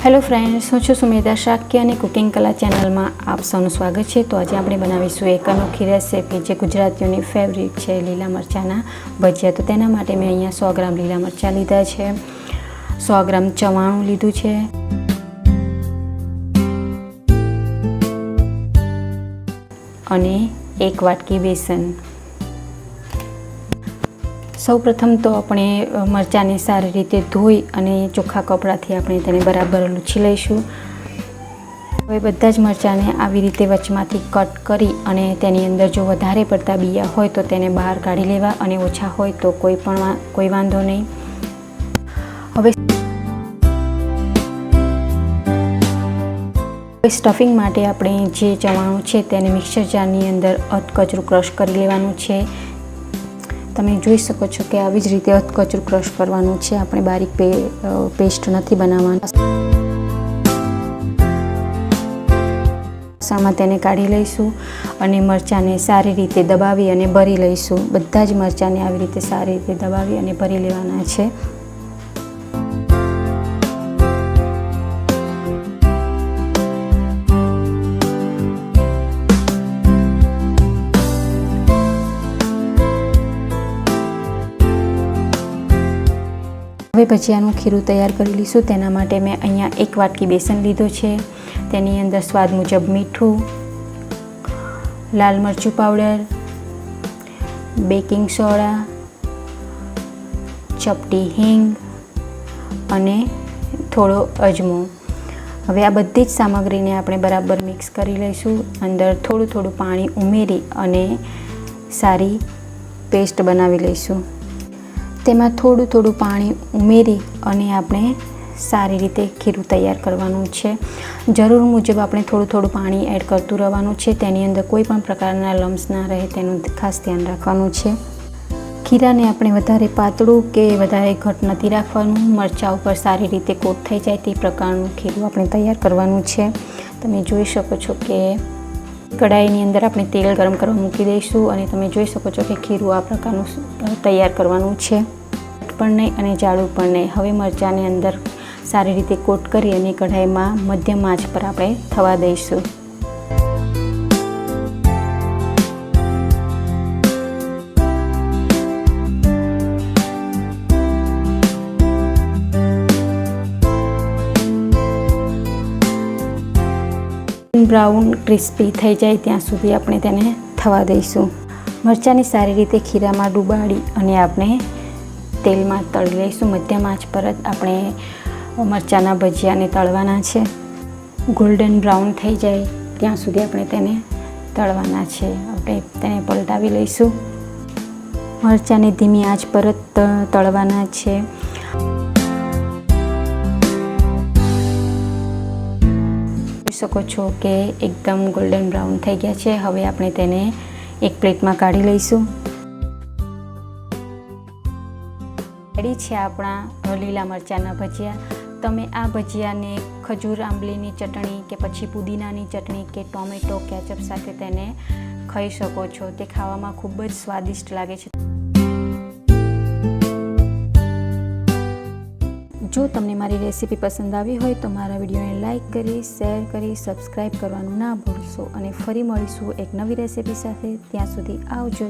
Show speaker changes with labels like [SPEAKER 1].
[SPEAKER 1] Hello friends, હું છું સુમેધા શાક્ય અને કુકિંગ કલા ચેનલમાં આપ સૌનું સ્વાગત છે. તો આજે આપણે બનાવીશું એક અનોખી રેસીપી જે ગુજરાતીઓની ફેવરિટ છે, લીલા મરચાંના ભજીયા. તો તેના માટે મેં અહીંયા 100 ગ્રામ લીલા મરચાં લીધા છે, 100 ગ્રામ ચવાણું લીધું છે અને 1 વાટકી બેસન. સૌપ્રથમ તો આપણે મરચાંને સારી રીતે ધોઈ અને ચોખ્ખા કપડાથી આપણે તેને બરાબર લૂછી લઈશું. હવે બધા જ મરચાંને આવી રીતે વચમાંથી કટ કરી અને તેની અંદર જો વધારે પડતા બિયા હોય તો તેને બહાર કાઢી લેવા અને ઓછા હોય તો કોઈ વાંધો નહીં. હવે સ્ટફિંગ માટે આપણે જે ચવાણું છે તેને મિક્સર જારની અંદર અધકચરું ક્રશ કરી લેવાનું છે. તમે જોઈ શકો છો કે આવી જ રીતે અધકચરું ક્રશ કરવાનું છે. આપણે બારીક પેસ્ટ નથી બનાવવાની. વાસણમાં તેને કાઢી લઈશું અને મરચાંને સારી રીતે દબાવી અને ભરી લઈશું. બધા જ મરચાંને આવી રીતે સારી રીતે દબાવી અને ભરી લેવાના છે. હવે ભજીયાનું ખીરું તૈયાર કરી લઈશું. તેના માટે મેં અહીંયા 1 વાટકી બેસન લીધો છે. તેની અંદર સ્વાદ મુજબ મીઠું, લાલ મરચું પાવડર, બેકિંગ સોડા, ચપટી હિંગ અને થોડો અજમો. હવે આ બધી જ સામગ્રીને આપણે બરાબર મિક્સ કરી લઈશું. અંદર થોડું પાણી ઉમેરી અને સારી પેસ્ટ બનાવી લઈશું. તેમાં થોડું પાણી ઉમેરી અને આપણે સારી રીતે ખીરું તૈયાર કરવાનું છે. જરૂર મુજબ આપણે થોડું પાણી એડ કરતું રહેવાનું છે. તેની અંદર કોઈ પણ પ્રકારના લમ્સ ના રહે તેનું ખાસ ધ્યાન રાખવાનું છે. ખીરાને આપણે વધારે પાતળું કે વધારે ઘટ નથી રાખવાનું. મરચાં ઉપર સારી રીતે કોટ થઈ જાય તે પ્રકારનું ખીરું આપણે તૈયાર કરવાનું છે. તમે જોઈ શકો છો કે કઢાઈની અંદર આપણે તેલ ગરમ કરવા મૂકી દઈશું અને તમે જોઈ શકો છો કે ખીરું આ પ્રકારનું તૈયાર કરવાનું છે. પણ નહીં અને જાડું પણ નહીં. હવે મરચાંને અંદર સારી રીતે કોટ કરી અને કઢાઈમાં મધ્યમ આંચ પર આપણે થવા દઈશું. બ્રાઉન ક્રિસ્પી થઈ જાય ત્યાં સુધી આપણે તેને થવા દઈશું. મરચાંને સારી રીતે ખીરામાં ડૂબાડી અને આપણે તેલમાં તળી લઈશું. મધ્યમ આંચ પર જ આપણે મરચાંના ભજીયાને તળવાના છે. ગોલ્ડન બ્રાઉન થઈ જાય ત્યાં સુધી આપણે તેને તળવાના છે. આપણે તેને પલટાવી લઈશું. મરચાંને ધીમી આંચ પર જ તળવાના છે. જોઈ શકો છો કે એકદમ ગોલ્ડન બ્રાઉન થઈ ગયા છે. હવે આપણે તેને એક પ્લેટમાં કાઢી લઈશું. રેડી છે આપણા લીલા મરચાંના ભજીયા. તમે આ ભજીયાને ખજૂર આંબલીની ચટણી કે પછી પુદીનાની ચટણી કે ટોમેટો કેચઅપ સાથે તેને ખાઈ શકો છો. તે ખાવામાં ખૂબ જ સ્વાદિષ્ટ લાગે છે. જો તમને મારી રેસીપી પસંદ આવી હોય તો મારા વિડીયોને લાઈક કરી, શેર કરી, સબસ્ક્રાઈબ કરવાનું ના ભૂલશો. અને ફરી મળીશું એક નવી રેસીપી સાથે. ત્યાં સુધી આવજો.